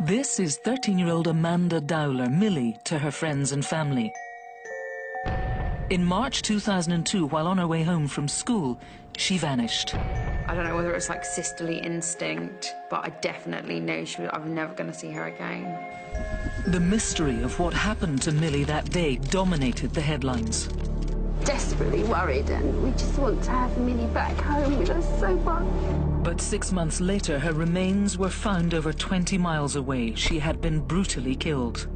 This is 13-year-old Amanda Dowler, Millie, to her friends and family. In March 2002, while on her way home from school, she vanished. I don't know whether it's like sisterly instinct, but I definitely know I'm never going to see her again. The mystery of what happened to Millie that day dominated the headlines. Desperately worried, and we just want to have Millie back home with us so much. But 6 months later, her remains were found over 20 miles away. She had been brutally killed.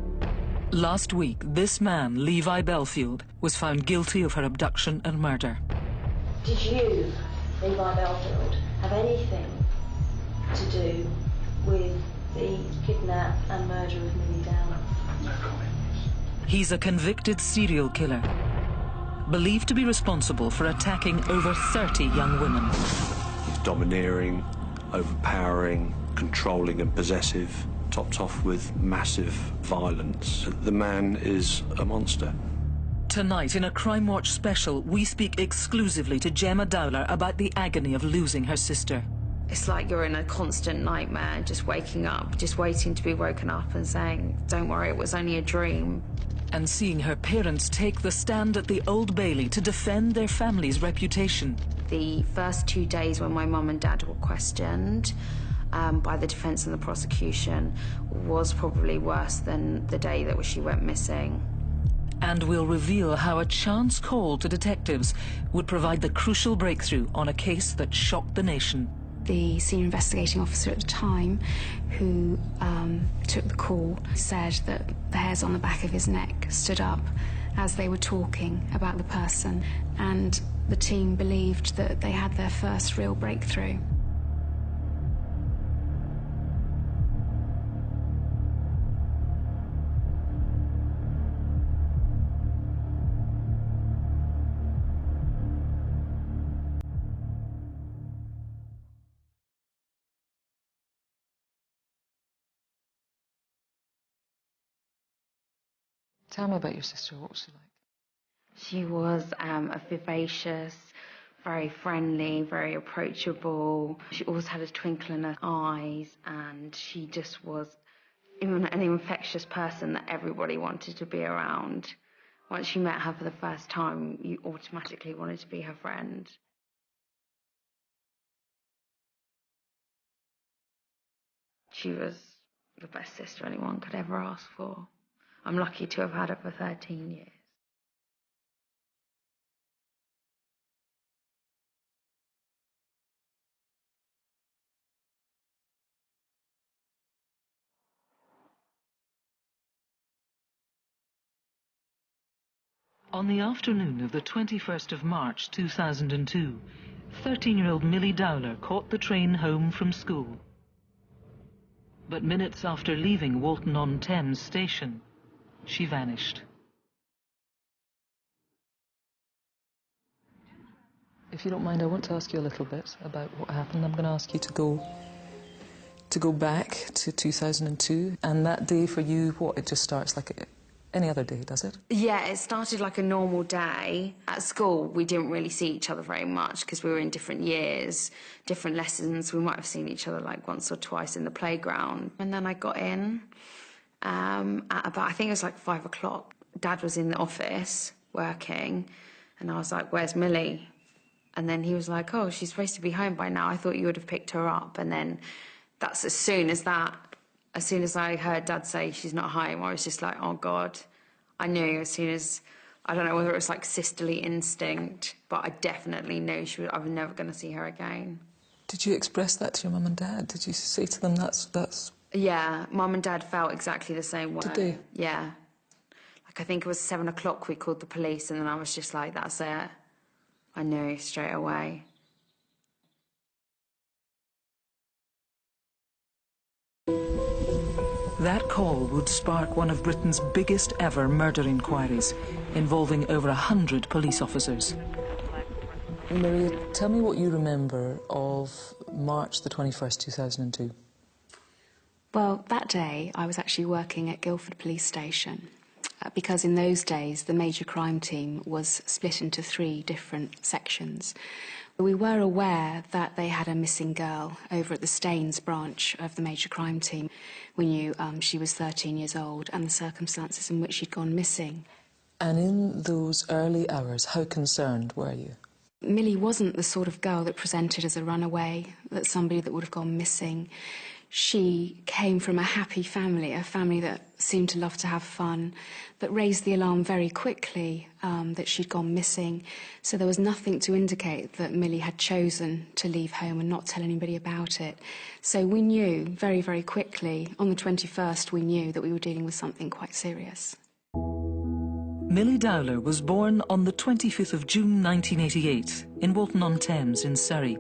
Last week, this man, Levi Bellfield, was found guilty of her abduction and murder. Did you, Levi Bellfield, have anything to do with the kidnap and murder of Millie Dowler? No comment. He's a convicted serial killer, believed to be responsible for attacking over 30 young women. He's domineering, overpowering, controlling and possessive, topped off with massive violence. The man is a monster. Tonight, in a Crimewatch special, we speak exclusively to Gemma Dowler about the agony of losing her sister. It's like you're in a constant nightmare, just waking up, just waiting to be woken up and saying, don't worry, it was only a dream. And seeing her parents take the stand at the Old Bailey to defend their family's reputation. The first 2 days when my mum and dad were questioned by the defence and the prosecution was probably worse than the day that she went missing. And we'll reveal how a chance call to detectives would provide the crucial breakthrough on a case that shocked the nation. The senior investigating officer at the time, who took the call, said that the hairs on the back of his neck stood up as they were talking about the person, and the team believed that they had their first real breakthrough. Tell me about your sister. What was she like? She was a vivacious, very friendly, very approachable. She always had a twinkle in her eyes, and she just was an infectious person that everybody wanted to be around. Once you met her for the first time, you automatically wanted to be her friend. She was the best sister anyone could ever ask for. I'm lucky to have had her for 13 years. On the afternoon of the 21st of March 2002, 13-year-old Millie Dowler caught the train home from school. But minutes after leaving Walton-on-Thames station, she vanished. If you don't mind, I want to ask you a little bit about what happened. I'm going to ask you to go back to 2002. And that day for you, what, it just starts like any other day, does it? Yeah, it started like a normal day. At school, we didn't really see each other very much because we were in different years, different lessons. We might have seen each other like once or twice in the playground. And then I got in at about, I think it was like 5 o'clock. Dad was in the office working, and I was like, where's Millie? And then he was like, oh, she's supposed to be home by now. I thought you would have picked her up. And then that's as soon as I heard Dad say she's not home, I was just like, oh, God. I knew as soon as, I don't know whether it was like sisterly instinct, but I definitely knew I was never going to see her again. Did you express that to your mum and dad? Did you say to them that's... Yeah, Mum and Dad felt exactly the same way. Did they? Yeah. Like, I think it was 7 o'clock we called the police, and then I was just like, that's it. I knew straight away. That call would spark one of Britain's biggest ever murder inquiries, involving over 100 police officers. Maria, tell me what you remember of March the 21st, 2002. Well, that day I was actually working at Guildford Police Station because in those days the major crime team was split into 3 different sections. We were aware that they had a missing girl over at the Staines branch of the major crime team. We knew she was 13 years old and the circumstances in which she'd gone missing. And in those early hours, how concerned were you? Millie wasn't the sort of girl that presented as a runaway, that's somebody that would have gone missing. She came from a happy family, a family that seemed to love to have fun, but raised the alarm very quickly that she'd gone missing. So there was nothing to indicate that Millie had chosen to leave home and not tell anybody about it. So we knew very, very quickly, on the 21st, we knew that we were dealing with something quite serious. Millie Dowler was born on the 25th of June 1988 in Walton-on-Thames in Surrey.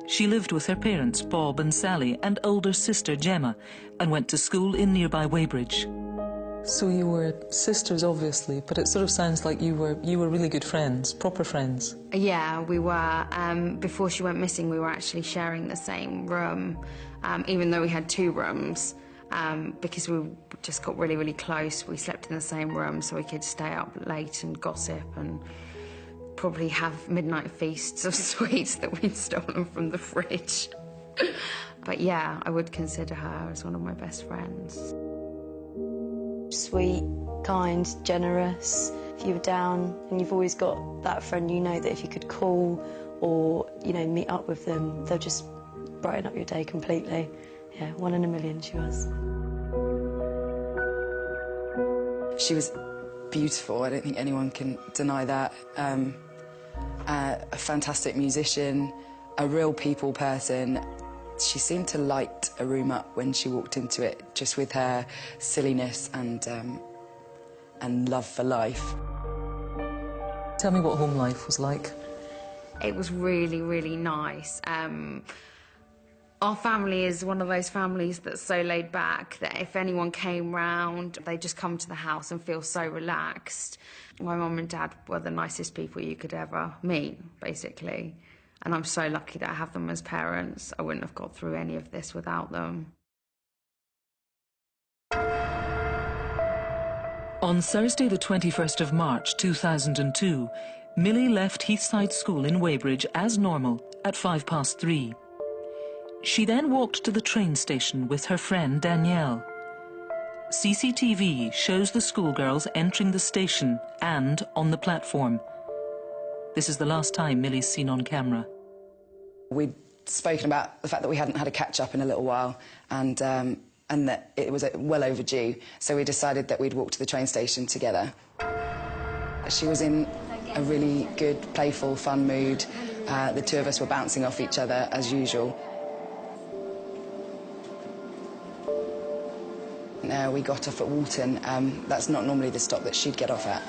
She lived with her parents, Bob and Sally, and older sister, Gemma, and went to school in nearby Weybridge. So you were sisters, obviously, but it sort of sounds like you were really good friends, proper friends. Yeah, we were. Before she went missing, we were actually sharing the same room, even though we had 2 rooms, because we just got really, really close. We slept in the same room, so we could stay up late and gossip and probably have midnight feasts of sweets that we'd stolen from the fridge. But yeah, I would consider her as one of my best friends. Sweet, kind, generous. If you were down and you've always got that friend, you know that if you could call or, you know, meet up with them, they'll just brighten up your day completely. Yeah, 1 in a million she was. She was beautiful. I don't think anyone can deny that. A fantastic musician, a real people person. She seemed to light a room up when she walked into it, just with her silliness and love for life. Tell me what home life was like. It was really, really nice. Our family is one of those families that's so laid back that if anyone came round, they just come to the house and feel so relaxed. My mum and dad were the nicest people you could ever meet, basically. And I'm so lucky that I have them as parents. I wouldn't have got through any of this without them. On Thursday, the 21st of March 2002, Millie left Heathside School in Weybridge as normal at 3:05. She then walked to the train station with her friend Danielle. CCTV shows the schoolgirls entering the station and on the platform. This is the last time Millie's seen on camera. We'd spoken about the fact that we hadn't had a catch-up in a little while and that it was well overdue, so we decided that we'd walk to the train station together. She was in a really good, playful, fun mood. The 2 of us were bouncing off each other as usual. We got off at Walton. That's not normally the stop that she'd get off at.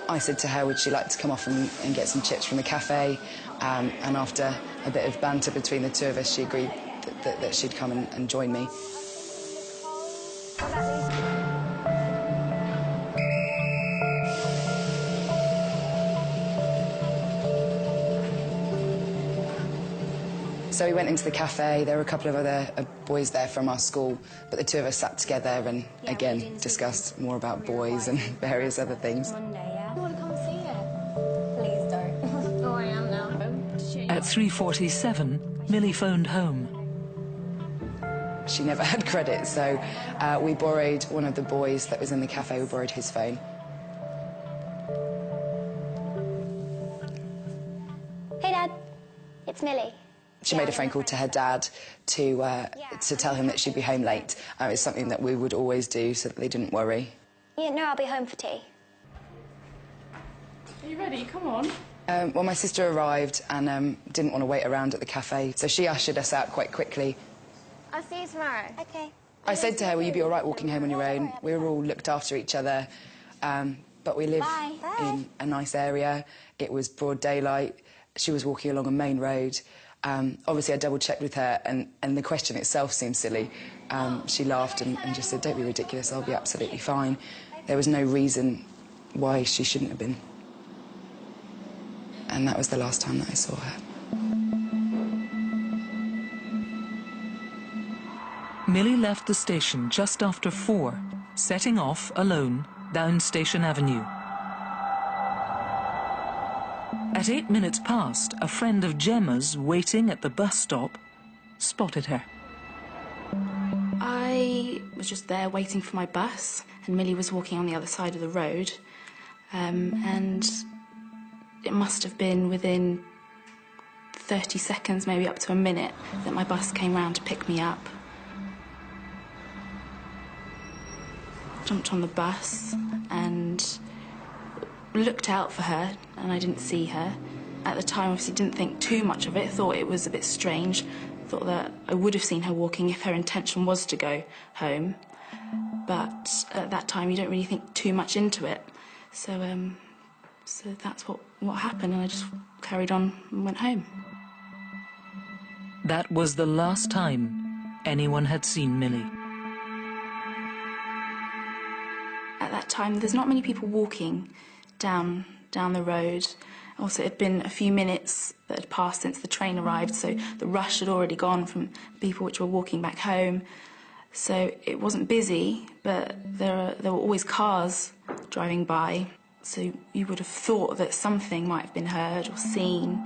I said to her, would she like to come off and get some chips from the cafe? And after a bit of banter between the 2 of us, she agreed that she'd come and join me. So we went into the cafe. There were a couple of other boys there from our school, but the 2 of us sat together and, again, discussed more about boys and various other things. Monday, yeah? You want to come see it? Please don't. Oh, I am now. At 3:47, Millie phoned home. She never had credit, so we borrowed one of the boys that was in the cafe, we borrowed his phone. Hey, Dad. It's Millie. She made a phone call to her dad to tell him that she'd be home late. It was something that we would always do so that they didn't worry. Yeah, no, I'll be home for tea. Are you ready? Come on. Well, my sister arrived and didn't want to wait around at the cafe, so she ushered us out quite quickly. I'll see you tomorrow. Okay. I said to her, will you be all right walking home on your own? We were all looked after each other, but we live in a nice area. It was broad daylight. She was walking along a main road. Obviously, I double-checked with her, and the question itself seemed silly. She laughed and just said, don't be ridiculous, I'll be absolutely fine. There was no reason why she shouldn't have been. And that was the last time that I saw her. Millie left the station just after 4, setting off alone down Station Avenue. At 8 minutes past, a friend of Gemma's waiting at the bus stop spotted her. I was just there waiting for my bus, and Millie was walking on the other side of the road, and it must have been within 30 seconds, maybe up to a minute, that my bus came round to pick me up. Jumped on the bus and looked out for her, and I didn't see her. At the time, obviously didn't think too much of it, thought it was a bit strange, thought that I would have seen her walking if her intention was to go home. But at that time, you don't really think too much into it. So that's what happened, and I just carried on and went home. That was the last time anyone had seen Millie. At that time, there's not many people walking down the road. Also, it had been a few minutes that had passed since the train arrived, so the rush had already gone from people which were walking back home. So it wasn't busy, but there were always cars driving by. So you would have thought that something might have been heard or seen,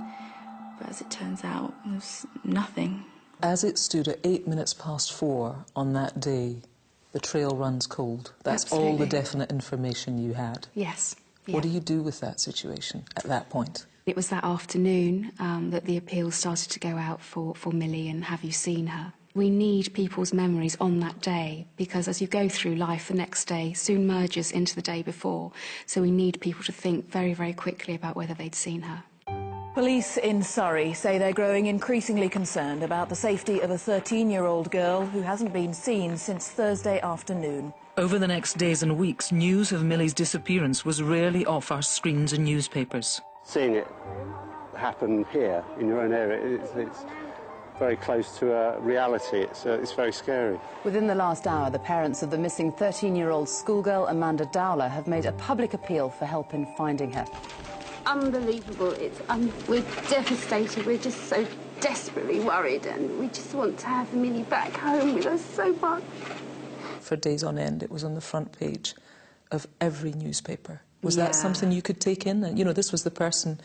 but as it turns out, there was nothing. As it stood at 8 minutes past 4 on that day, the trail runs cold. That's Absolutely. all the definite information you had. Yes. What do you do with that situation at that point? It was that afternoon that the appeals started to go out for Millie and Have You Seen Her? We need people's memories on that day, because as you go through life, the next day soon merges into the day before. So we need people to think very, very quickly about whether they'd seen her. Police in Surrey say they're growing increasingly concerned about the safety of a 13-year-old girl who hasn't been seen since Thursday afternoon. Over the next days and weeks, news of Millie's disappearance was rarely off our screens and newspapers. Seeing it happen here in your own area, it's very close to reality. It's very scary. Within the last hour, the parents of the missing 13-year-old schoolgirl Amanda Dowler have made a public appeal for help in finding her. Unbelievable. We're devastated. We're just so desperately worried, and we just want to have Millie back home with us so much. For days on end, it was on the front page of every newspaper. Was that something you could take in? You know, this was the person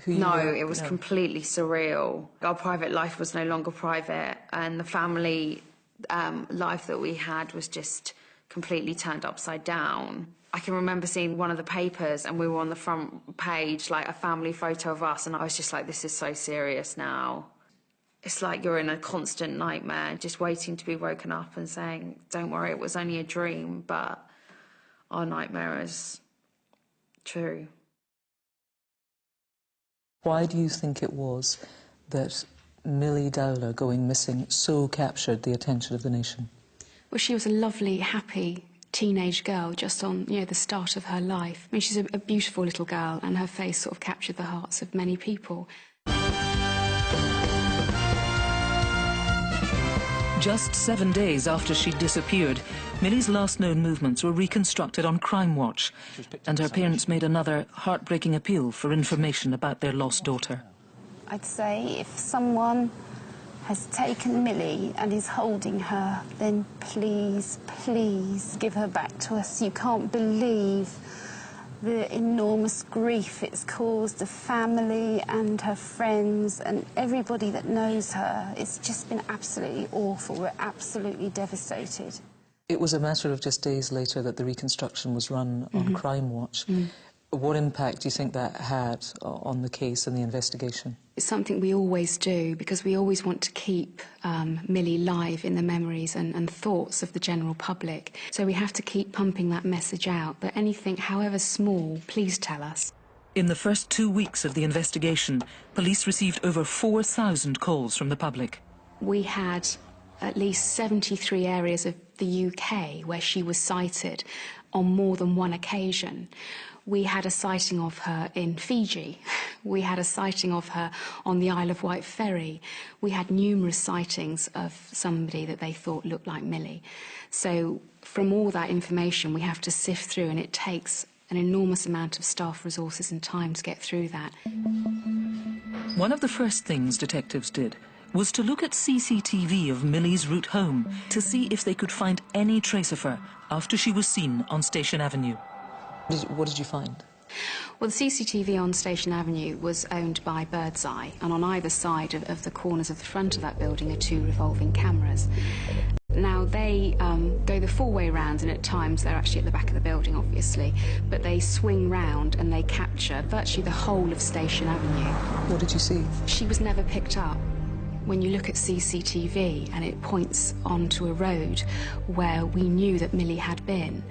who you were, it was completely surreal. Our private life was no longer private, and the family life that we had was just completely turned upside down. I can remember seeing one of the papers, and we were on the front page, like a family photo of us, and I was just like, this is so serious now. It's like you're in a constant nightmare, just waiting to be woken up and saying, don't worry, it was only a dream, but our nightmare is true. Why do you think it was that Millie Dowler going missing so captured the attention of the nation? Well, she was a lovely, happy teenage girl just on, the start of her life. I mean, she's a beautiful little girl, and her face sort of captured the hearts of many people. Just 7 days after she'd disappeared, Millie's last known movements were reconstructed on Crimewatch, and her parents made another heartbreaking appeal for information about their lost daughter. I'd say if someone has taken Millie and is holding her, then please, please give her back to us. You can't believe the enormous grief it's caused the family and her friends and everybody that knows her. It's just been absolutely awful. We're absolutely devastated. It was a matter of just days later that the reconstruction was run on Crimewatch. What impact do you think that had on the case and the investigation? It's something we always do, because we always want to keep Millie live in the memories and thoughts of the general public. So we have to keep pumping that message out. But anything, however small, please tell us. In the first 2 weeks of the investigation, police received over 4,000 calls from the public. We had at least 73 areas of the UK where she was sighted on more than one occasion. We had a sighting of her in Fiji. We had a sighting of her on the Isle of Wight ferry. We had numerous sightings of somebody that they thought looked like Millie. So from all that information, we have to sift through, and it takes an enormous amount of staff resources and time to get through that. One of the first things detectives did was to look at CCTV of Millie's route home to see if they could find any trace of her after she was seen on Station Avenue. What did you find? Well, the CCTV on Station Avenue was owned by Birdseye, and on either side of the corners of the front of that building are 2 revolving cameras. Now, they go the full way round, and at times they're actually at the back of the building, obviously, but they swing round and they capture virtually the whole of Station Avenue. What did you see? She was never picked up. When you look at CCTV and it points onto a road where we knew that Millie had been,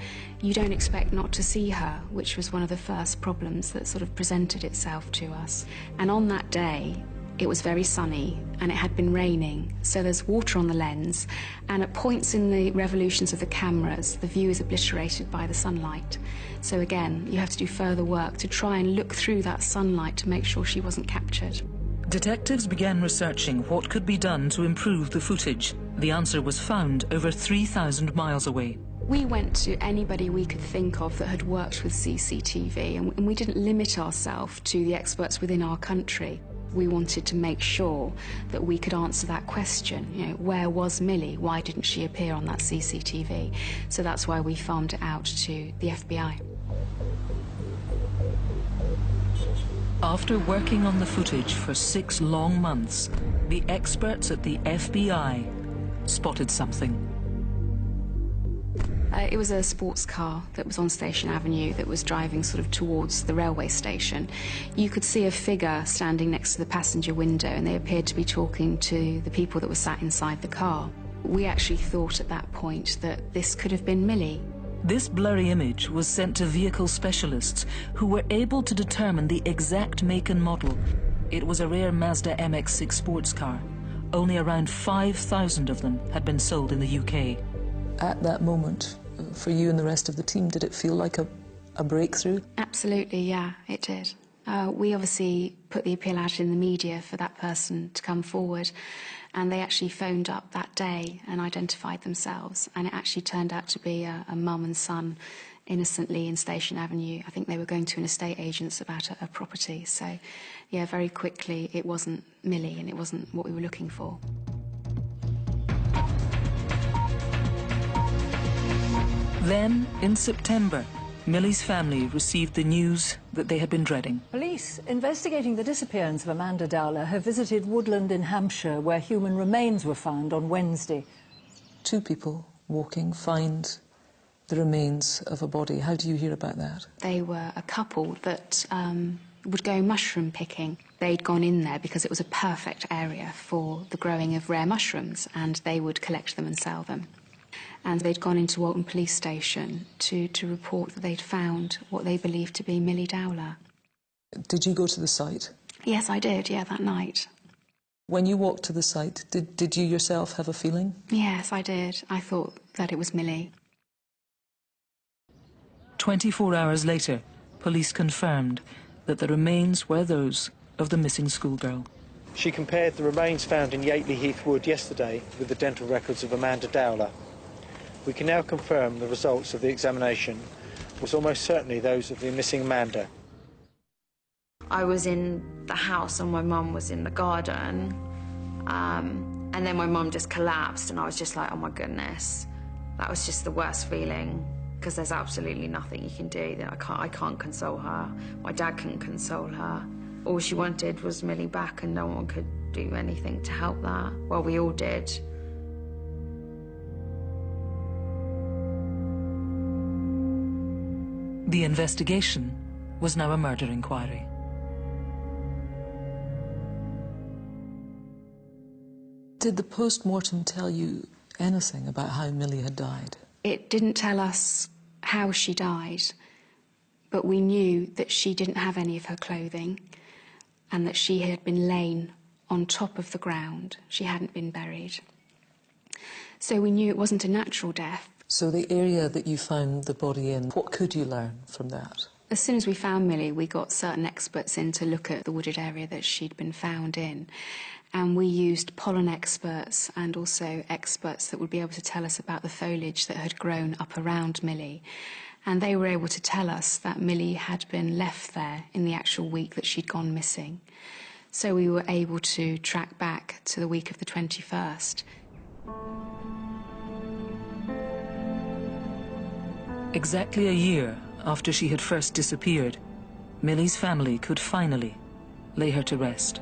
you don't expect not to see her, which was one of the first problems that sort of presented itself to us. And on that day, it was very sunny and it had been raining, so there's water on the lens, and at points in the revolutions of the cameras, the view is obliterated by the sunlight. So again, you have to do further work to try and look through that sunlight to make sure she wasn't captured. Detectives began researching what could be done to improve the footage. The answer was found over 3,000 miles away. We went to anybody we could think of that had worked with CCTV, and we didn't limit ourselves to the experts within our country. We wanted to make sure that we could answer that question. You know, where was Millie? Why didn't she appear on that CCTV? So that's why we farmed it out to the FBI. After working on the footage for 6 long months, the experts at the FBI spotted something. It was a sports car that was on Station Avenue that was driving sort of towards the railway station. You could see a figure standing next to the passenger window, and they appeared to be talking to the people that were sat inside the car. We actually thought at that point that this could have been Millie. This blurry image was sent to vehicle specialists who were able to determine the exact make and model. It was a rare Mazda MX-6 sports car. Only around 5,000 of them had been sold in the UK. At that moment, for you and the rest of the team, did it feel like a breakthrough? Absolutely, yeah, it did. We obviously put the appeal out in the media for that person to come forward, and they actually phoned up that day and identified themselves, and it actually turned out to be a mum and son innocently in Station Avenue. I think they were going to an estate agent's about a property, so yeah, very quickly it wasn't Millie and it wasn't what we were looking for. Then, in September, Millie's family received the news that they had been dreading. Police investigating the disappearance of Amanda Dowler have visited Woodland in Hampshire, where human remains were found on Wednesday. 2 people walking find the remains of a body. How do you hear about that? They were a couple that would go mushroom picking. They'd gone in there because it was a perfect area for the growing of rare mushrooms, and they would collect them and sell them. And they'd gone into Walton Police Station to report that they'd found what they believed to be Millie Dowler. Did you go to the site? Yes, I did, yeah, that night. When you walked to the site, did you yourself have a feeling? Yes, I did. I thought that it was Millie. 24 hours later, police confirmed that the remains were those of the missing schoolgirl. She compared the remains found in Yateley Heath Wood yesterday with the dental records of Amanda Dowler. We can now confirm the results of the examination was almost certainly those of the missing Amanda. I was in the house and my mum was in the garden, and then my mum just collapsed, and I was just like, oh my goodness. That was just the worst feeling, because there's absolutely nothing you can do. I can't console her. My dad couldn't console her. All she wanted was Millie back, and no one could do anything to help that. Well, we all did. The investigation was now a murder inquiry. Did the post-mortem tell you anything about how Millie had died? It didn't tell us how she died, but we knew that she didn't have any of her clothing and that she had been lain on top of the ground. She hadn't been buried. So we knew it wasn't a natural death. So the area that you found the body in, what could you learn from that? As soon as we found Millie, we got certain experts in to look at the wooded area that she'd been found in. And we used pollen experts and also experts that would be able to tell us about the foliage that had grown up around Millie. And they were able to tell us that Millie had been left there in the actual week that she'd gone missing. So we were able to track back to the week of the 21st. Exactly a year after she had first disappeared, Millie's family could finally lay her to rest.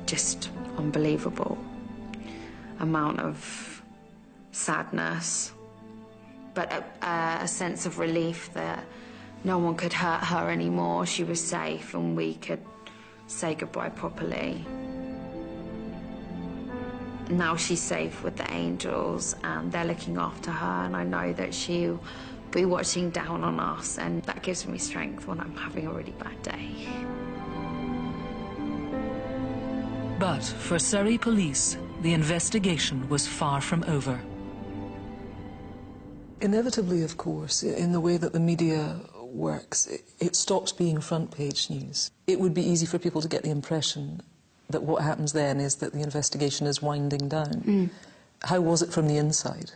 Just unbelievable amount of sadness, but a sense of relief that no one could hurt her anymore. She was safe and we could say goodbye properly. Now she's safe with the angels and they're looking after her, and I know that she'll be watching down on us, and that gives me strength when I'm having a really bad day. But for Surrey police, the investigation was far from over. Inevitably, of course, in the way that the media works, it stops being front-page news. It would be easy for people to get the impression that what happens then is that the investigation is winding down. How was it from the inside?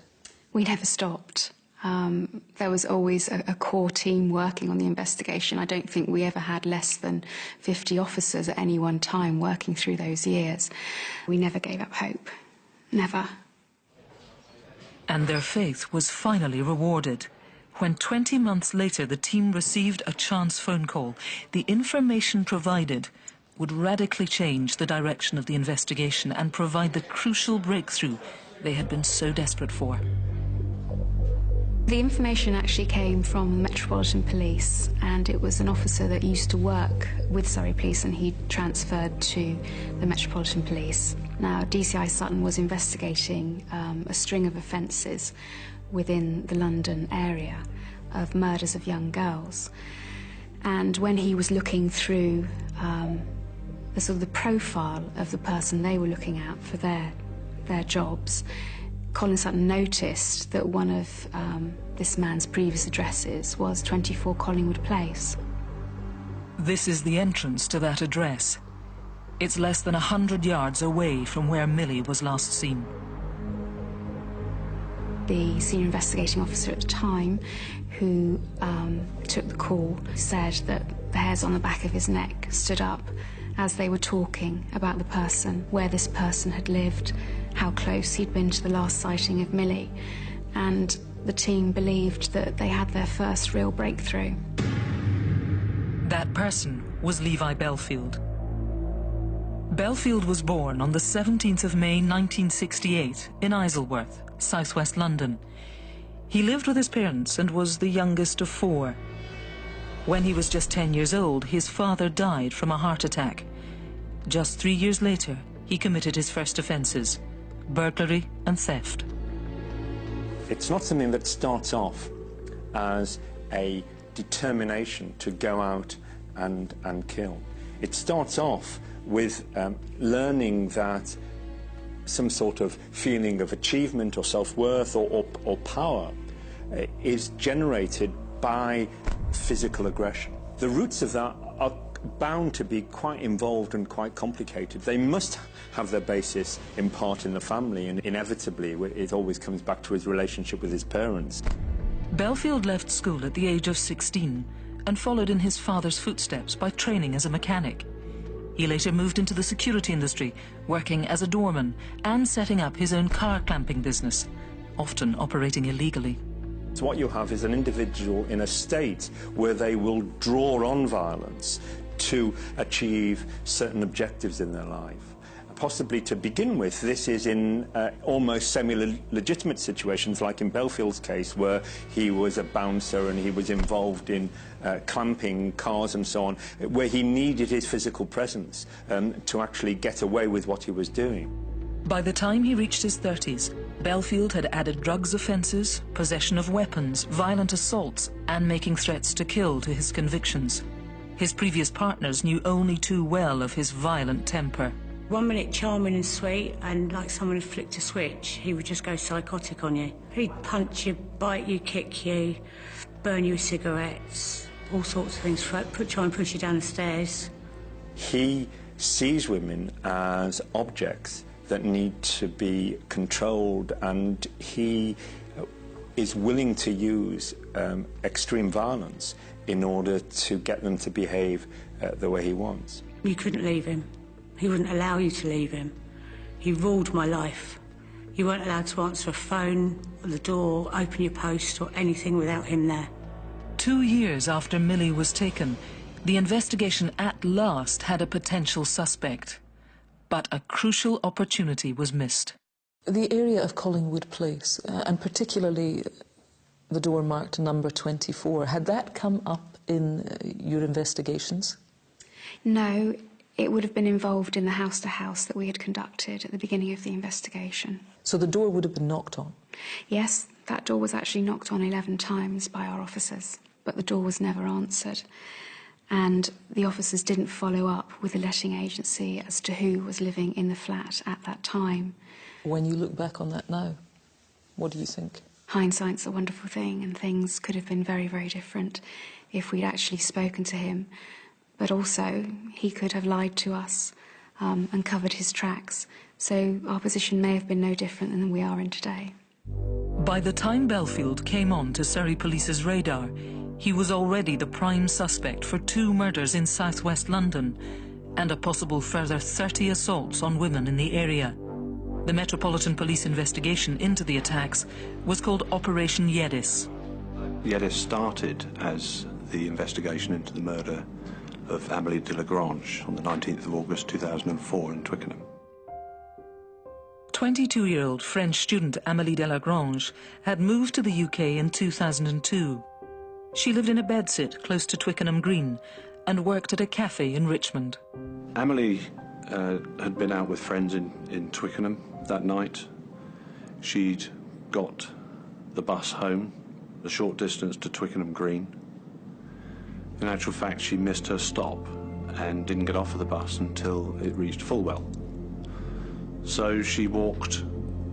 We never stopped. There was always a core team working on the investigation. I don't think we ever had less than 50 officers at any one time working through those years. We never gave up hope. Never. And their faith was finally rewarded. When 20 months later the team received a chance phone call, the information provided would radically change the direction of the investigation and provide the crucial breakthrough they had been so desperate for. The information actually came from the Metropolitan Police, and it was an officer that used to work with Surrey Police, and he transferred to the Metropolitan Police. Now, DCI Sutton was investigating a string of offences within the London area of murders of young girls. And when he was looking through the profile of the person they were looking at for their jobs, Colin Sutton noticed that one of this man's previous addresses was 24 Collingwood Place. This is the entrance to that address. It's less than 100 yards away from where Millie was last seen. The senior investigating officer at the time, who took the call, said that the hairs on the back of his neck stood up as they were talking about the person, where this person had lived, how close he'd been to the last sighting of Millie, and the team believed that they had their first real breakthrough. That person was Levi Bellfield. Bellfield was born on the 17th of May 1968 in Isleworth, southwest London. He lived with his parents and was the youngest of 4. When he was just 10 years old, his father died from a heart attack. Just 3 years later, he committed his first offences: burglary and theft. It's not something that starts off as a determination to go out and kill. It starts off with learning that some sort of feeling of achievement or self-worth or power is generated by physical aggression. The roots of that are bound to be quite involved and quite complicated. They must have their basis in part in the family, and inevitably it always comes back to his relationship with his parents. Bellfield left school at the age of 16 and followed in his father's footsteps by training as a mechanic. He later moved into the security industry, working as a doorman and setting up his own car clamping business, often operating illegally. So what you have is an individual in a state where they will draw on violence to achieve certain objectives in their life. Possibly to begin with, this is in almost semi-legitimate situations, like in Bellfield's case, where he was a bouncer and he was involved in clamping cars and so on, where he needed his physical presence to actually get away with what he was doing. By the time he reached his 30s, Bellfield had added drugs offences, possession of weapons, violent assaults, and making threats to kill to his convictions. His previous partners knew only too well of his violent temper. 1 minute charming and sweet, and like someone had flicked a switch, he would just go psychotic on you. He'd punch you, bite you, kick you, burn you with cigarettes, all sorts of things, try and push you down the stairs. He sees women as objects that need to be controlled, and he is willing to use extreme violence in order to get them to behave the way he wants. You couldn't leave him. He wouldn't allow you to leave him. He ruled my life. You weren't allowed to answer a phone, or the door, open your post or anything without him there. 2 years after Millie was taken, The investigation at last had a potential suspect, but a crucial opportunity was missed. The area of Collingwood Place, and particularly the door marked number 24, had that come up in your investigations? No, it would have been involved in the house-to-house that we had conducted at the beginning of the investigation. So the door would have been knocked on? Yes, that door was actually knocked on 11 times by our officers, but the door was never answered. And the officers didn't follow up with the letting agency as to who was living in the flat at that time. When you look back on that now, what do you think? Hindsight's a wonderful thing, and things could have been very, very different if we'd actually spoken to him. But also, he could have lied to us and covered his tracks. So our position may have been no different than we are in today. By the time Bellfield came on to Surrey Police's radar, he was already the prime suspect for 2 murders in southwest London and a possible further 30 assaults on women in the area. The Metropolitan Police investigation into the attacks was called Operation Yedis. Yedis started as the investigation into the murder of Amelie Delagrange on the 19th of August 2004 in Twickenham. 22-year-old French student Amelie Delagrange had moved to the UK in 2002. She lived in a bedsit close to Twickenham Green and worked at a cafe in Richmond. Amelie had been out with friends in Twickenham that night. She'd got the bus home, a short distance to Twickenham Green. In actual fact, she missed her stop and didn't get off of the bus until it reached Fulwell. So she walked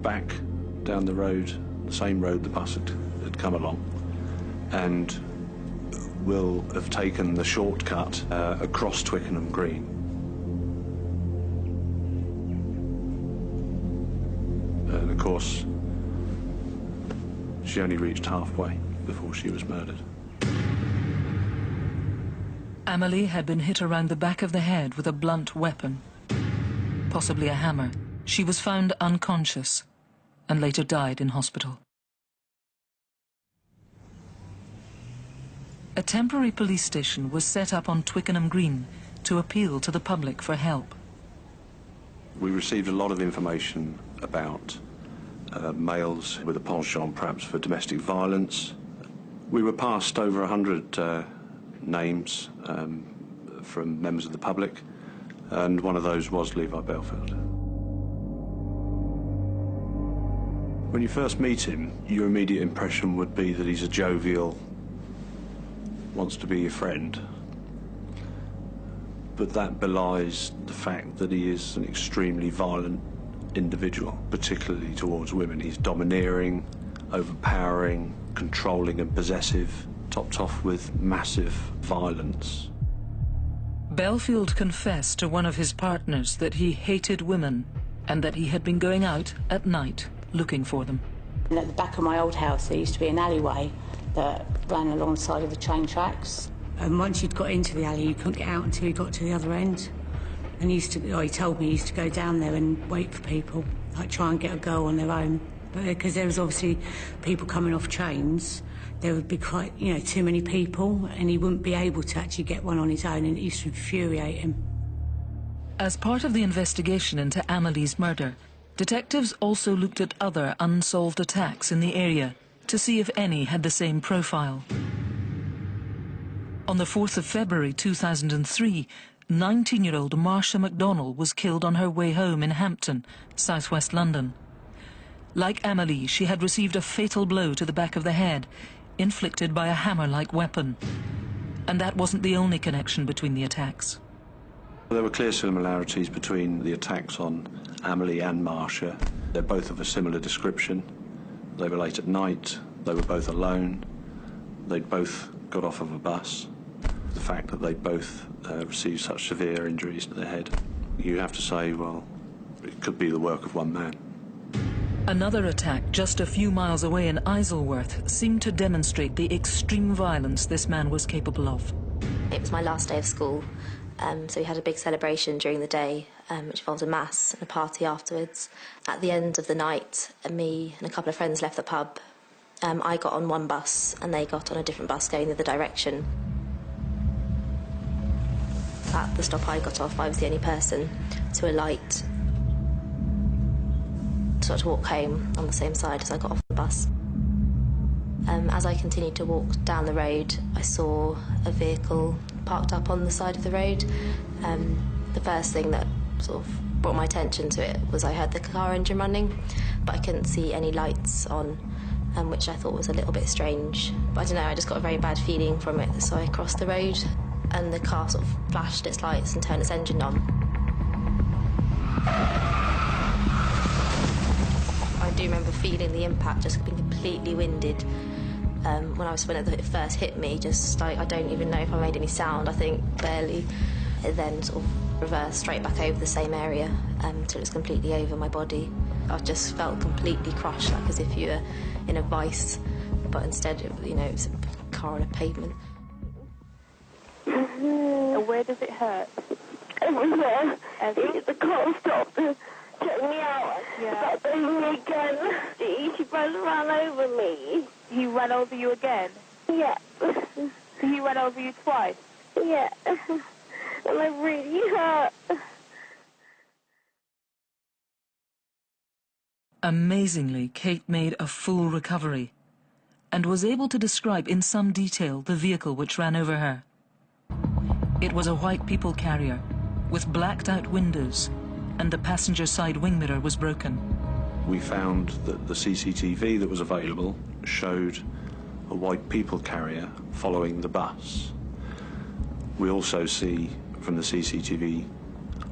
back down the road, the same road the bus had come along, and will have taken the shortcut across Twickenham Green. And of course, she only reached halfway before she was murdered. Amelie had been hit around the back of the head with a blunt weapon, possibly a hammer. She was found unconscious and later died in hospital. A temporary police station was set up on Twickenham Green to appeal to the public for help. We received a lot of information about males with a penchant perhaps for domestic violence. We were passed over 100 names from members of the public, and one of those was Levi Bellfield. When you first meet him, your immediate impression would be that he's a jovial, wants to be your friend. But that belies the fact that he is an extremely violent individual, particularly towards women. He's domineering, overpowering, controlling and possessive, topped off with massive violence. Bellfield confessed to one of his partners that he hated women and that he had been going out at night looking for them. And at the back of my old house there used to be an alleyway that ran alongside of the train tracks. And once you'd got into the alley, you couldn't get out until you got to the other end. And he told me he used to go down there and wait for people, like try and get a girl on their own. But because there was obviously people coming off trains, there would be quite, too many people, and he wouldn't be able to actually get one on his own, and it used to infuriate him. As part of the investigation into Amelie's murder, detectives also looked at other unsolved attacks in the area to see if any had the same profile. On the 4th of February 2003, 19-year-old Marsha McDonnell was killed on her way home in Hampton, southwest London. Like Amelie, she had received a fatal blow to the back of the head, inflicted by a hammer-like weapon. And that wasn't the only connection between the attacks. There were clear similarities between the attacks on Amelie and Marsha. They're both of a similar description. They were late at night, they were both alone, they'd both got off of a bus. The fact that they both received such severe injuries to their head, you have to say, well, it could be the work of one man. Another attack just a few miles away in Isleworth seemed to demonstrate the extreme violence this man was capable of. It was my last day of school, so we had a big celebration during the day, which involved a mass and a party afterwards. At the end of the night, me and a couple of friends left the pub. I got on one bus and they got on a different bus going the other direction. at the stop I got off, I was the only person to alight, to walk home on the same side as I got off the bus. As I continued to walk down the road, I saw a vehicle parked up on the side of the road. The first thing that sort of brought my attention to it was I heard the car engine running, but I couldn't see any lights on, which I thought was a little bit strange. But I don't know, I just got a very bad feeling from it, so I crossed the road and the car sort of flashed its lights and turned its engine on. I do remember feeling the impact, just being completely winded. When it first hit me, just I don't even know if I made any sound, I think barely. It then sort of reversed straight back over the same area until it was completely over my body. I just felt completely crushed, like as if you were in a vice, but instead, it was a car on a pavement. And where does it hurt? Everywhere. The car stopped and took me out. Yeah. But then me again. She ran over me. He ran over you again? Yeah. So he ran over you twice? Yeah. And I really hurt. Amazingly, Kate made a full recovery and was able to describe in some detail the vehicle which ran over her. It was a white people carrier with blacked-out windows, and the passenger side wing mirror was broken. We found that the CCTV that was available showed a white people carrier following the bus. We also see from the CCTV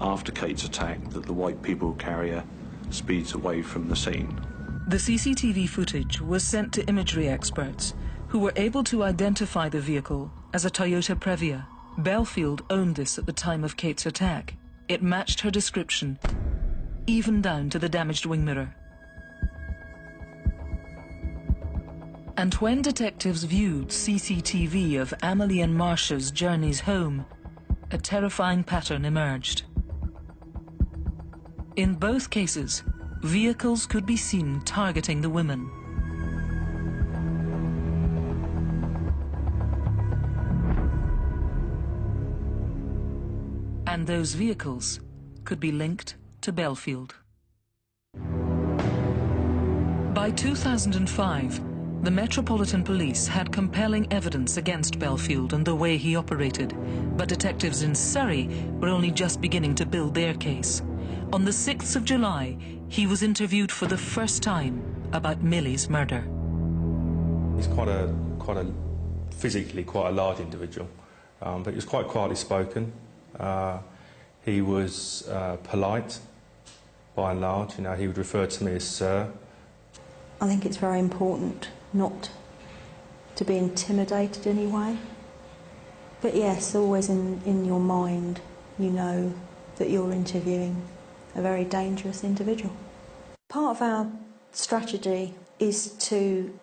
after Kate's attack that the white people carrier speeds away from the scene. The CCTV footage was sent to imagery experts who were able to identify the vehicle as a Toyota Previa. Bellfield owned this at the time of Kate's attack. It matched her description, even down to the damaged wing mirror. And when detectives viewed CCTV of Amelie and Marsha's journeys home, a terrifying pattern emerged. In both cases, vehicles could be seen targeting the women. And those vehicles could be linked to Bellfield. By 2005, the Metropolitan Police had compelling evidence against Bellfield and the way he operated, but detectives in Surrey were only just beginning to build their case. On the 6th of July, he was interviewed for the first time about Millie's murder. He's quite a physically quite a large individual, but he was quite quietly spoken. He was polite, by and large. He would refer to me as sir. I think it's very important not to be intimidated in any way. But yes, always in your mind, you know that you're interviewing a very dangerous individual. Part of our strategy is to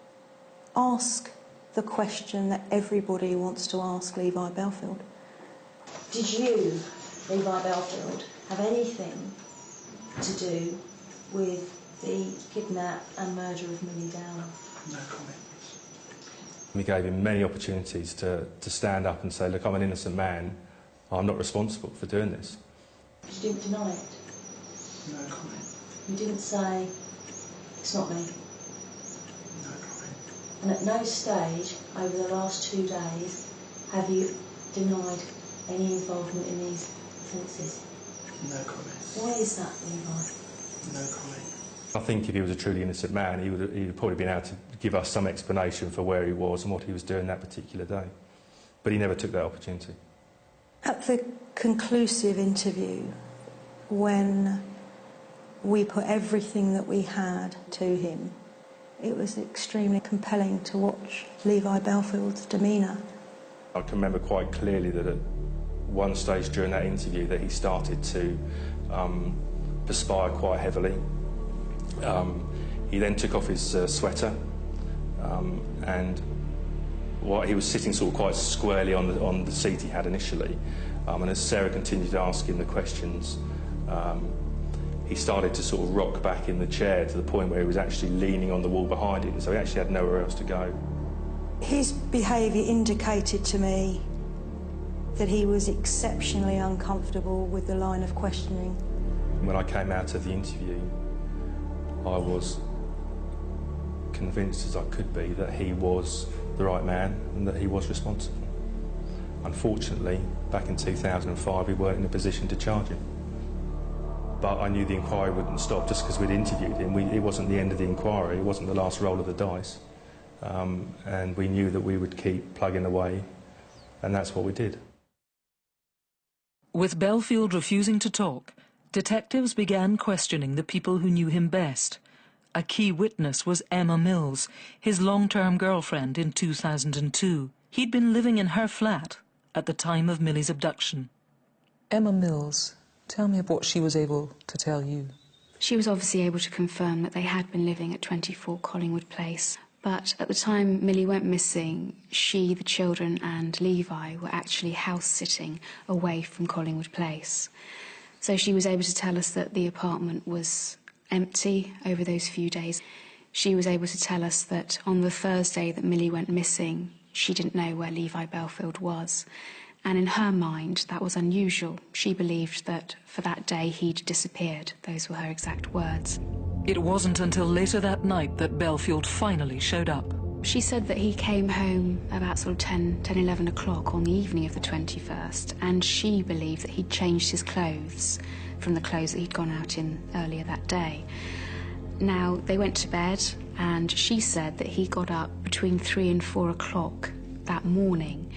ask the question that everybody wants to ask Levi Bellfield. Did you, Levi Bellfield, have anything to do with the kidnap and murder of Millie Dowler? No comment. We gave him many opportunities to stand up and say, look, I'm an innocent man, I'm not responsible for doing this. You didn't deny it? No comment. You didn't say, it's not me? No comment. And at no stage over the last 2 days have you denied any involvement in these offences? No comment. Why is that, Levi? No comment. I think if he was a truly innocent man, he'd have probably been able to give us some explanation for where he was and what he was doing that particular day. But he never took that opportunity. At the conclusive interview, when we put everything that we had to him, it was extremely compelling to watch Levi Bellfield's demeanour. I can remember quite clearly that at one stage during that interview that he started to perspire quite heavily. He then took off his sweater and he was sitting sort of quite squarely on the seat he had initially. And as Sarah continued to ask him the questions, he started to sort of rock back in the chair to the point where he was actually leaning on the wall behind him, so he actually had nowhere else to go. His behaviour indicated to me that he was exceptionally uncomfortable with the line of questioning. When I came out of the interview, I was convinced as I could be that he was the right man and that he was responsible. Unfortunately, back in 2005, we weren't in a position to charge him. But I knew the inquiry wouldn't stop just because we'd interviewed him. It wasn't the end of the inquiry, it wasn't the last roll of the dice. And we knew that we would keep plugging away, and that's what we did. With Bellfield refusing to talk, detectives began questioning the people who knew him best. A key witness was Emma Mills, his long-term girlfriend in 2002. He'd been living in her flat at the time of Millie's abduction. Emma Mills, tell me what she was able to tell you. She was obviously able to confirm that they had been living at 24 Collingwood Place. But at the time Millie went missing, she, the children and Levi were actually house-sitting away from Collingwood Place. So she was able to tell us that the apartment was empty over those few days. She was able to tell us that on the Thursday that Millie went missing, she didn't know where Levi Bellfield was. And in her mind, that was unusual. She believed that for that day he'd disappeared. Those were her exact words. It wasn't until later that night that Bellfield finally showed up. She said that he came home about sort of 11 o'clock on the evening of the 21st, and she believed that he'd changed his clothes from the clothes that he'd gone out in earlier that day. Now, they went to bed, and she said that he got up between 3 and 4 o'clock that morning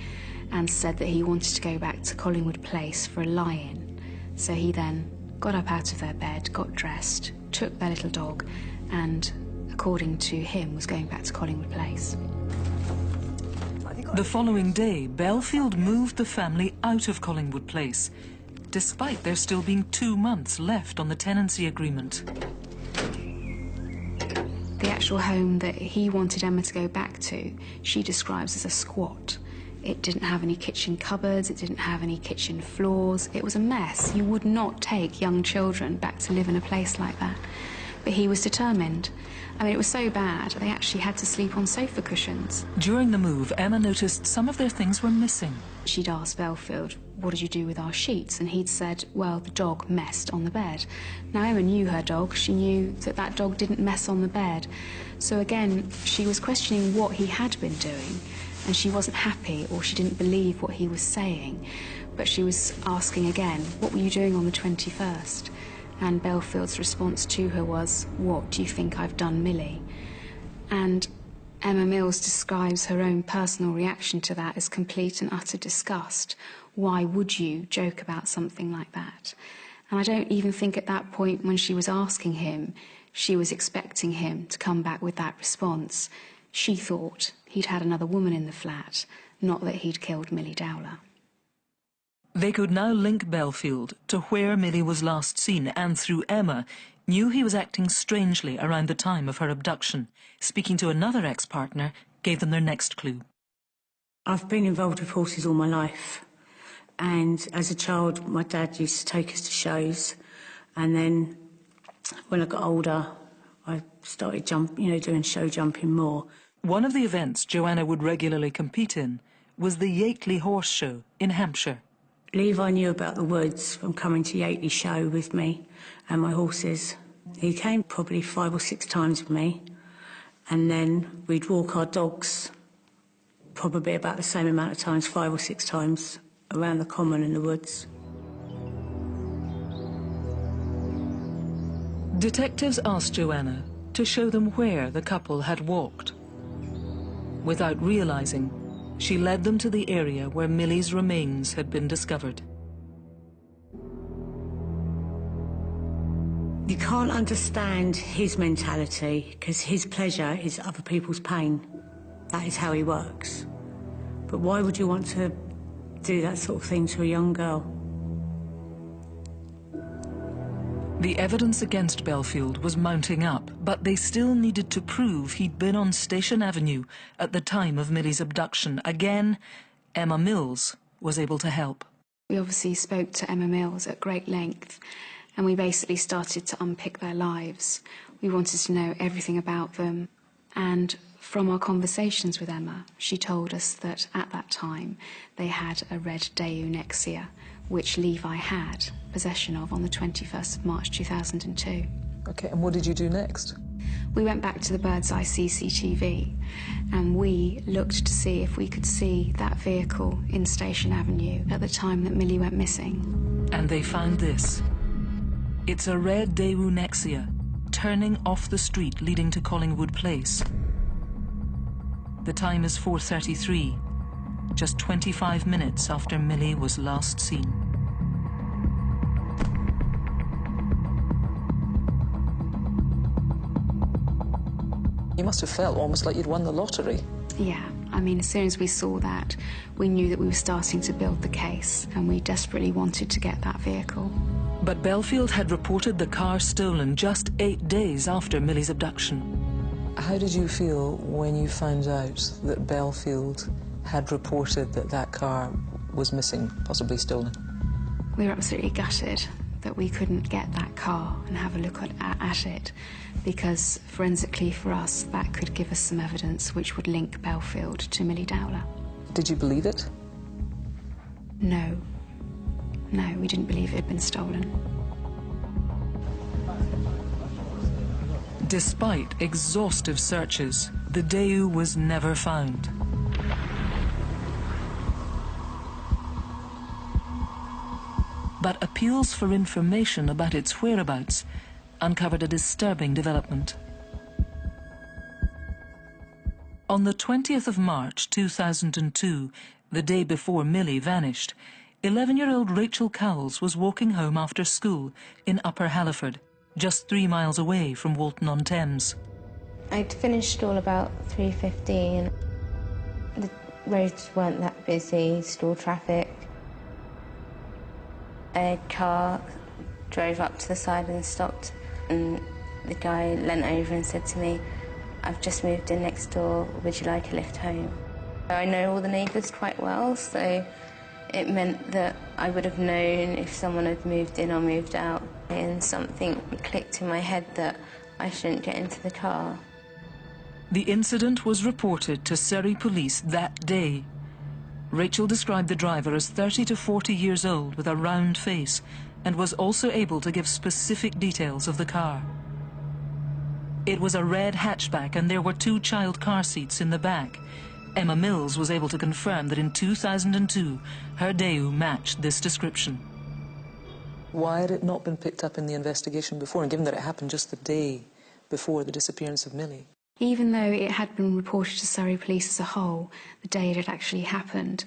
and said that he wanted to go back to Collingwood Place for a lie-in. So he then got up out of their bed, got dressed, took their little dog, and according to him, was going back to Collingwood Place. The following day, Bellfield moved the family out of Collingwood Place, despite there still being 2 months left on the tenancy agreement. The actual home that he wanted Emma to go back to, she describes as a squat. It didn't have any kitchen cupboards, it didn't have any kitchen floors. It was a mess. You would not take young children back to live in a place like that. But he was determined. I mean, it was so bad, they actually had to sleep on sofa cushions. During the move, Emma noticed some of their things were missing. She'd asked Bellfield, what did you do with our sheets? And he'd said, well, the dog messed on the bed. Now, Emma knew her dog. She knew that that dog didn't mess on the bed. So again, she was questioning what he had been doing, and she wasn't happy, or she didn't believe what he was saying. But she was asking again, what were you doing on the 21st? And Bellfield's response to her was, what do you think I've done, Millie? And Emma Mills describes her own personal reaction to that as complete and utter disgust. Why would you joke about something like that? And I don't even think at that point when she was asking him, she was expecting him to come back with that response. She thought he'd had another woman in the flat, not that he'd killed Millie Dowler. They could now link Bellfield to where Millie was last seen, and through Emma, knew he was acting strangely around the time of her abduction. Speaking to another ex-partner gave them their next clue. I've been involved with horses all my life, and as a child my dad used to take us to shows, and then when I got older I started doing show jumping more. One of the events Joanna would regularly compete in was the Yateley Horse Show in Hampshire. Levi knew about the woods from coming to Yateley Show with me and my horses. He came probably 5 or 6 times with me, and then we'd walk our dogs probably about the same amount of times, 5 or 6 times, around the common in the woods. Detectives asked Joanna to show them where the couple had walked. Without realising, she led them to the area where Millie's remains had been discovered. You can't understand his mentality, because his pleasure is other people's pain. That is how he works. But why would you want to do that sort of thing to a young girl? The evidence against Bellfield was mounting up, but they still needed to prove he'd been on Station Avenue at the time of Millie's abduction. Again, Emma Mills was able to help. We obviously spoke to Emma Mills at great length, and we basically started to unpick their lives. We wanted to know everything about them, and From our conversations with Emma, she told us that at that time they had a red Daewoo Nexia, which Levi had possession of on the 21st of March 2002. OK, and what did you do next? We went back to the bird's eye CCTV and we looked to see if we could see that vehicle in Station Avenue at the time that Millie went missing. And they found this. It's a red Daewoo Nexia, turning off the street leading to Collingwood Place. The time is 4:33, just 25 minutes after Millie was last seen. You must have felt almost like you'd won the lottery. Yeah, I mean, as soon as we saw that, we knew that we were starting to build the case, and we desperately wanted to get that vehicle. But Bellfield had reported the car stolen just 8 days after Millie's abduction. How did you feel when you found out that Bellfield had reported that that car was missing, possibly stolen? We were absolutely gutted that we couldn't get that car and have a look at it, because forensically for us, that could give us some evidence which would link Bellfield to Millie Dowler. Did you believe it? No. No, we didn't believe it had been stolen. Despite exhaustive searches, the Daewoo was never found. But appeals for information about its whereabouts uncovered a disturbing development. On the 20th of March 2002, the day before Millie vanished, 11-year-old Rachel Cowles was walking home after school in Upper Halliford, just 3 miles away from Walton-on-Thames. I'd finished school about 3:15. The roads weren't that busy, still traffic. A car drove up to the side and stopped, and the guy leant over and said to me, "I've just moved in next door, would you like a lift home?" I know all the neighbours quite well, so it meant that I would have known if someone had moved in or moved out, and something clicked in my head that I shouldn't get into the car. The incident was reported to Surrey police that day. Rachel described the driver as 30 to 40 years old with a round face and was also able to give specific details of the car. It was a red hatchback and there were 2 child car seats in the back. Emma Mills was able to confirm that in 2002 her Daewoo matched this description. Why had it not been picked up in the investigation before, and given that it happened just the day before the disappearance of Millie? Even though it had been reported to Surrey Police as a whole, the day it had actually happened,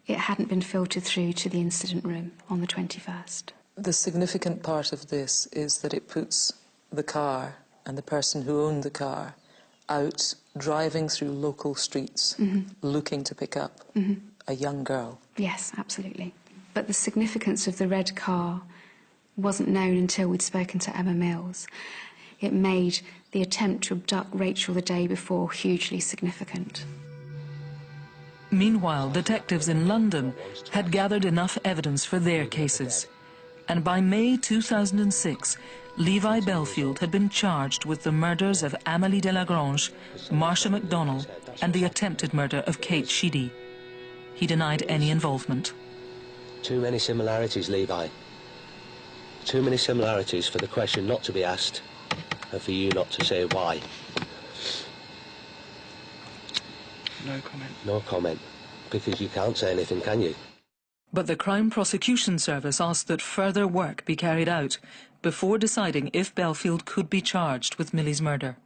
it hadn't been filtered through to the incident room on the 21st. The significant part of this is that it puts the car and the person who owned the car out driving through local streets, looking to pick up a young girl. Yes, absolutely. But the significance of the red car wasn't known until we'd spoken to Emma Mills. It made the attempt to abduct Rachel the day before hugely significant. Meanwhile, detectives in London had gathered enough evidence for their cases. And by May 2006, Levi Bellfield had been charged with the murders of Amelie Delagrange, Marsha McDonnell, and the attempted murder of Kate Sheedy. He denied any involvement. Too many similarities, Levi. Too many similarities for the question not to be asked, and for you not to say why. No comment. No comment, because you can't say anything, can you? But the Crown Prosecution Service asked that further work be carried out before deciding if Bellfield could be charged with Millie's murder.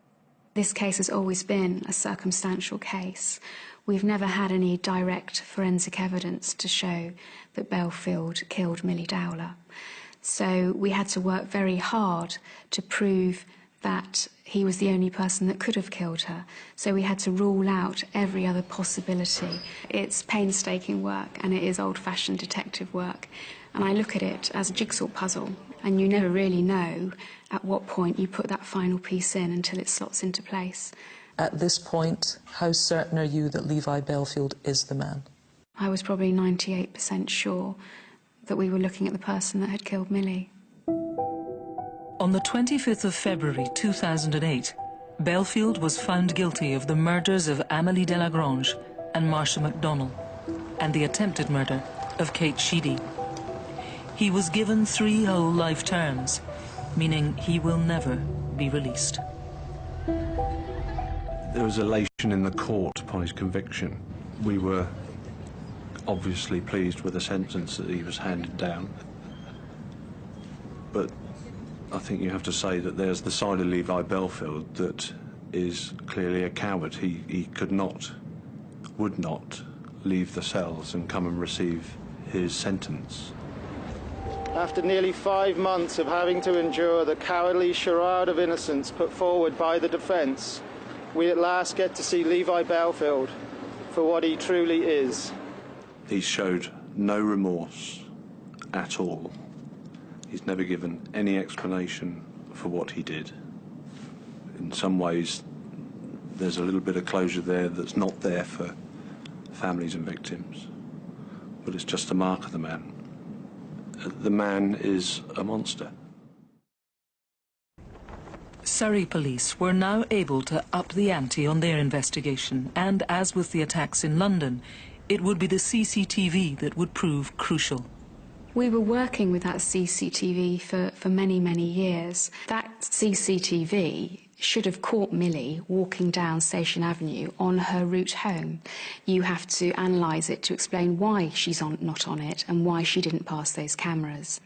This case has always been a circumstantial case. We've never had any direct forensic evidence to show that Bellfield killed Millie Dowler. So we had to work very hard to prove that he was the only person that could have killed her. So we had to rule out every other possibility. It's painstaking work and it is old-fashioned detective work. And I look at it as a jigsaw puzzle, and you never really know at what point you put that final piece in until it slots into place. At this point, how certain are you that Levi Bellfield is the man? I was probably 98% sure that we were looking at the person that had killed Millie. On the 25th of February 2008, Bellfield was found guilty of the murders of Amelie Delagrange and Marsha McDonnell, and the attempted murder of Kate Sheedy. He was given 3 whole life terms, meaning he will never be released. There was elation in the court upon his conviction. We were obviously pleased with the sentence that he was handed down. But I think you have to say that there's the side of Levi Bellfield that is clearly a coward. He could not, would not leave the cells and come and receive his sentence. After nearly 5 months of having to endure the cowardly charade of innocence put forward by the defence, we at last get to see Levi Bellfield for what he truly is. He showed no remorse at all. He's never given any explanation for what he did. In some ways, there's a little bit of closure there that's not there for families and victims. But it's just a mark of the man. The man is a monster. Surrey police were now able to up the ante on their investigation, and as with the attacks in London, it would be the CCTV that would prove crucial. We were working with that CCTV for many, many years. That CCTV should have caught Millie walking down Station Avenue on her route home. You have to analyse it to explain why she's not on it and why she didn't pass those cameras.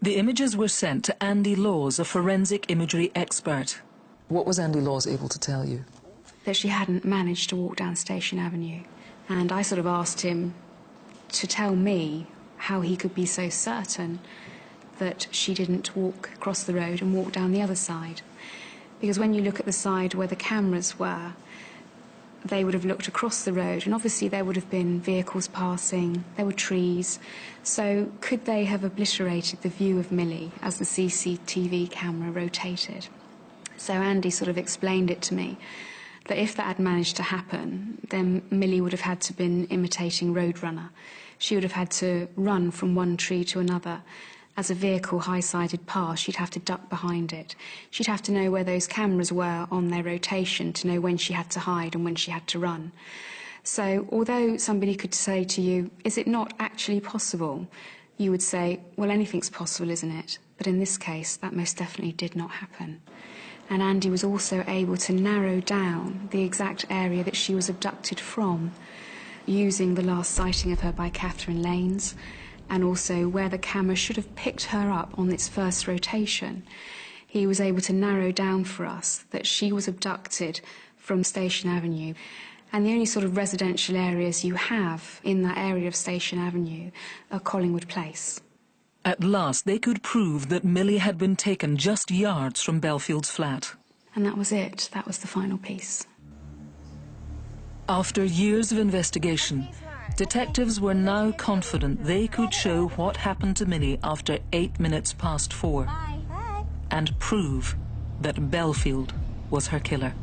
The images were sent to Andy Laws, a forensic imagery expert. What was Andy Laws able to tell you? That she hadn't managed to walk down Station Avenue. And I sort of asked him to tell me how he could be so certain that she didn't walk across the road and walk down the other side. Because when you look at the side where the cameras were, they would have looked across the road, and obviously there would have been vehicles passing, there were trees. So could they have obliterated the view of Millie as the CCTV camera rotated? So Andy sort of explained it to me, that if that had managed to happen, then Millie would have had to have been imitating Roadrunner. She would have had to run from one tree to another. As a vehicle high-sided past, she'd have to duck behind it. She'd have to know where those cameras were on their rotation to know when she had to hide and when she had to run. So although somebody could say to you, is it not actually possible? You would say, well, anything's possible, isn't it? But in this case, that most definitely did not happen. And Andy was also able to narrow down the exact area that she was abducted from, using the last sighting of her by Catherine Lanes, and also where the camera should have picked her up on its first rotation. He was able to narrow down for us that she was abducted from Station Avenue. And the only sort of residential areas you have in that area of Station Avenue are Collingwood Place. At last, they could prove that Millie had been taken just yards from Bellfield's flat. And that was it. That was the final piece. After years of investigation, detectives were now confident they could show what happened to Millie after 4:08, and prove that Bellfield was her killer.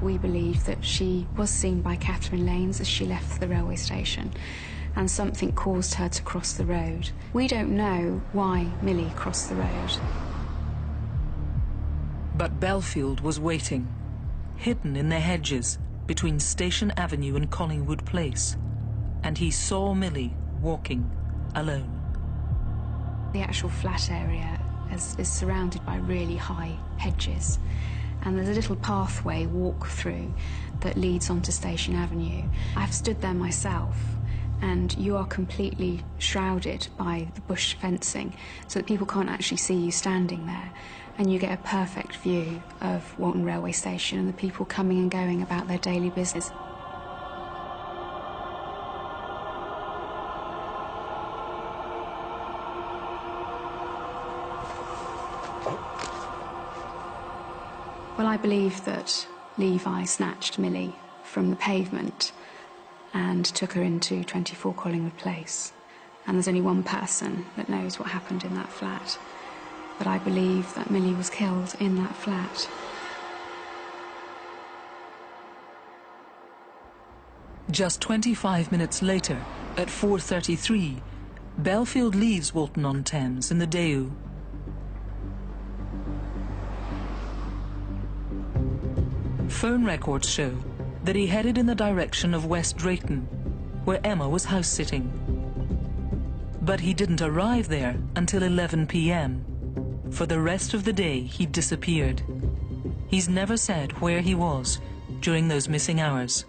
We believe that she was seen by Catherine Lanes as she left the railway station, and something caused her to cross the road. We don't know why Millie crossed the road. But Bellfield was waiting, hidden in the hedges between Station Avenue and Collingwood Place, and he saw Millie walking alone. The actual flat area is surrounded by really high hedges, and there's a little pathway walk through that leads onto Station Avenue. I've stood there myself, and you are completely shrouded by the bush fencing so that people can't actually see you standing there, and you get a perfect view of Walton Railway Station and the people coming and going about their daily business. Well, I believe that Levi snatched Millie from the pavement and took her into 24 Collingwood Place. And there's only one person that knows what happened in that flat. But I believe that Millie was killed in that flat. Just 25 minutes later, At 4:33, Bellfield leaves Walton-on-Thames in the Daewoo. Phone records show that he headed in the direction of West Drayton, where Emma was house-sitting. But he didn't arrive there until 11 p.m. For the rest of the day, he disappeared. He's never said where he was during those missing hours.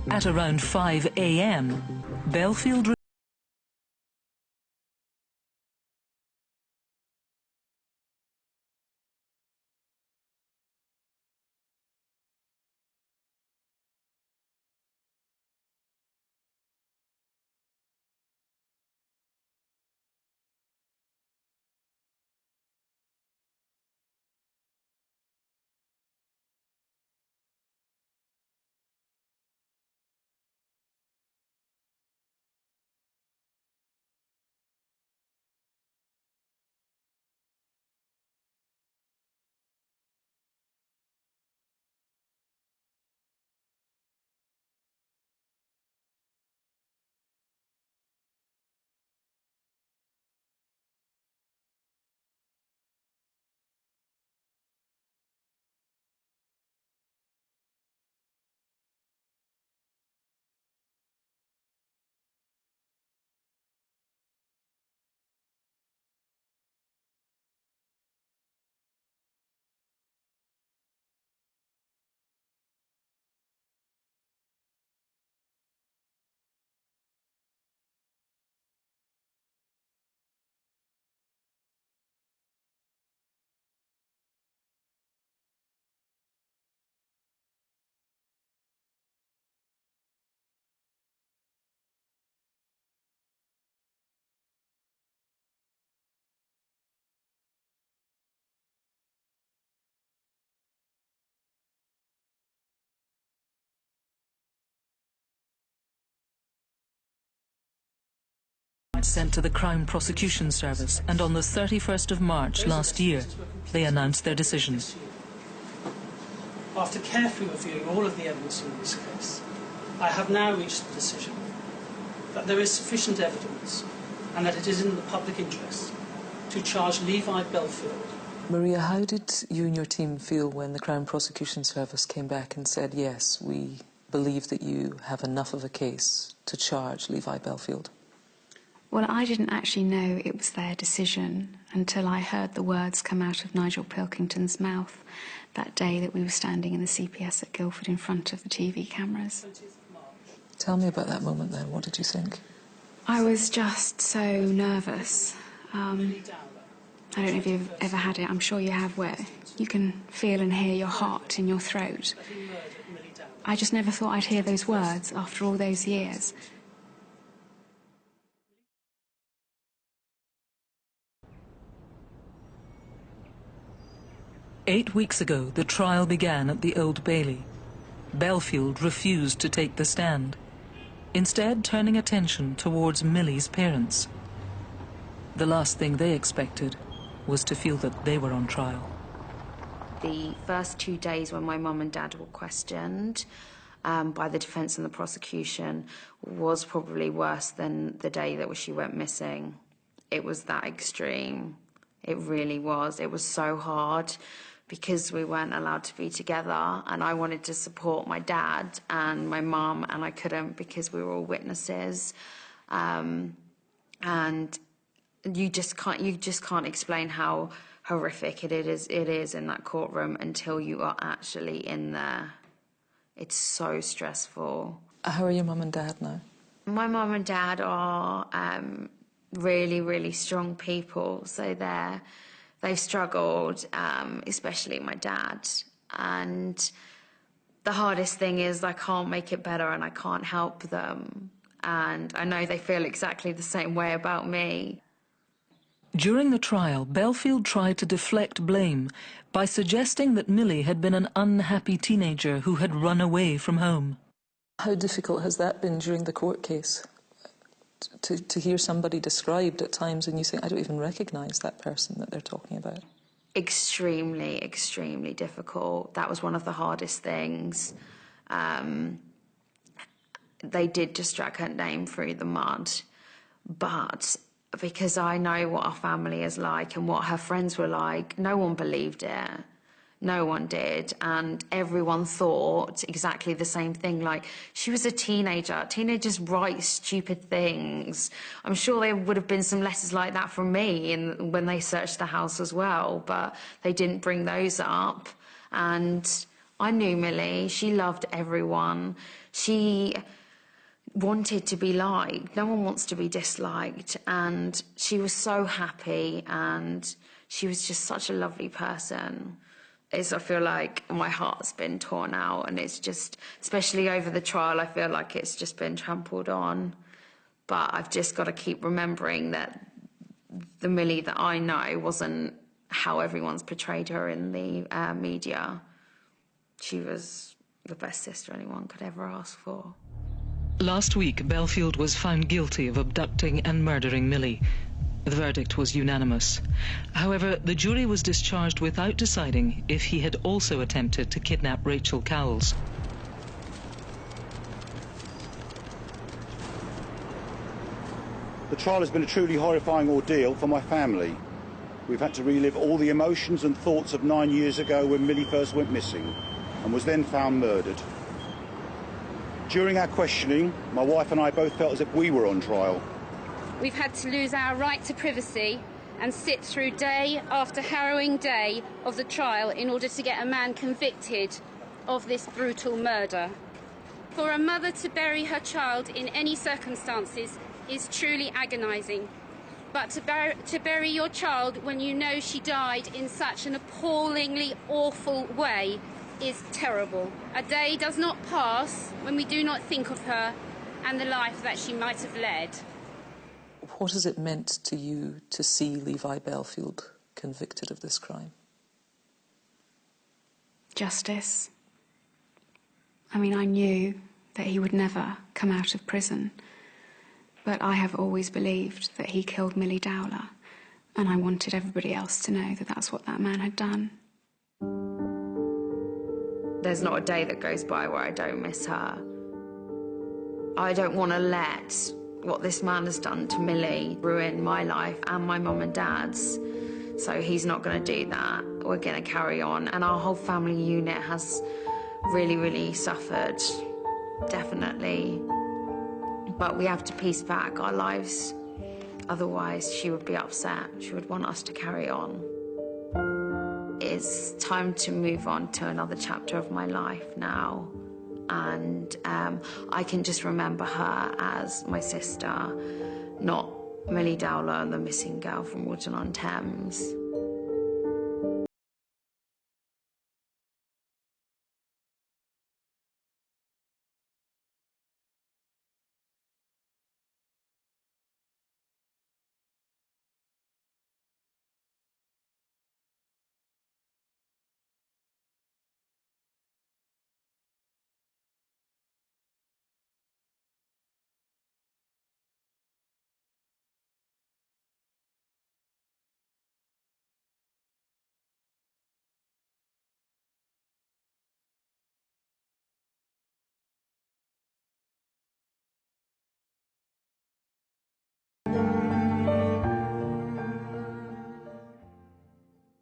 At around 5 a.m., Bellfield sent to the Crown Prosecution Service, and on the 31st of March last year, they announced their decision. After carefully reviewing all of the evidence in this case, I have now reached the decision that there is sufficient evidence and that it is in the public interest to charge Levi Bellfield. Maria, how did you and your team feel when the Crown Prosecution Service came back and said, yes, we believe that you have enough of a case to charge Levi Bellfield? Well, I didn't actually know it was their decision until I heard the words come out of Nigel Pilkington's mouth that day that we were standing in the CPS at Guildford in front of the TV cameras. Tell me about that moment then. What did you think? I was just so nervous. I don't know if you've ever had it. I'm sure you have, where you can feel and hear your heart in your throat. I just never thought I'd hear those words after all those years. Eight weeks ago, the trial began at the Old Bailey. Bellfield refused to take the stand, instead turning attention towards Millie's parents. The last thing they expected was to feel that they were on trial. The first 2 days when my mum and dad were questioned by the defence and the prosecution was probably worse than the day that she went missing. It was that extreme. It really was. It was so hard because we weren't allowed to be together, and I wanted to support my dad and my mum, and I couldn't because we were all witnesses. And you just can't explain how horrific it is in that courtroom until you are actually in there. It's so stressful. How are your mum and dad now? My mum and dad are really, really strong people, so they've struggled, especially my dad. And the hardest thing is I can't make it better and I can't help them. And I know they feel exactly the same way about me. During the trial, Bellfield tried to deflect blame by suggesting that Millie had been an unhappy teenager who had run away from home. How difficult has that been during the court case? To hear somebody described at times and you think, I don't even recognise that person that they're talking about. Extremely, extremely difficult. That was one of the hardest things. They did just drag her name through the mud, but because I know what our family is like and what her friends were like, no one believed it. No one did, and everyone thought exactly the same thing. Like, she was a teenager. Teenagers write stupid things. I'm sure there would have been some letters like that from me when they searched the house as well, but they didn't bring those up. And I knew Millie. She loved everyone. She wanted to be liked. No one wants to be disliked. And she was so happy, and she was just such a lovely person. I feel like my heart's been torn out, and it's just, especially over the trial, I feel like it's just been trampled on. But I've just got to keep remembering that the Millie that I know wasn't how everyone's portrayed her in the media. She was the best sister anyone could ever ask for. Last week, Bellfield was found guilty of abducting and murdering Millie. The verdict was unanimous. However, the jury was discharged without deciding if he had also attempted to kidnap Rachel Cowles. The trial has been a truly horrifying ordeal for my family. We've had to relive all the emotions and thoughts of 9 years ago when Millie first went missing and was then found murdered. During our questioning, my wife and I both felt as if we were on trial. We've had to lose our right to privacy and sit through day after harrowing day of the trial in order to get a man convicted of this brutal murder. For a mother to bury her child in any circumstances is truly agonising. But to bury your child when you know she died in such an appallingly awful way is terrible. A day does not pass when we do not think of her and the life that she might have led. What has it meant to you to see Levi Bellfield convicted of this crime? Justice. I mean, I knew that he would never come out of prison, but I have always believed that he killed Millie Dowler, and I wanted everybody else to know that that's what that man had done. There's not a day that goes by where I don't miss her. I don't want to let what this man has done to Millie ruin my life and my mum and dad's. So he's not going to do that. We're going to carry on. And our whole family unit has really, really suffered, definitely. But we have to piece back our lives. Otherwise, she would be upset. She would want us to carry on. It's time to move on to another chapter of my life now. And I can just remember her as my sister, not Millie Dowler, the missing girl from Wootton-on-Thames.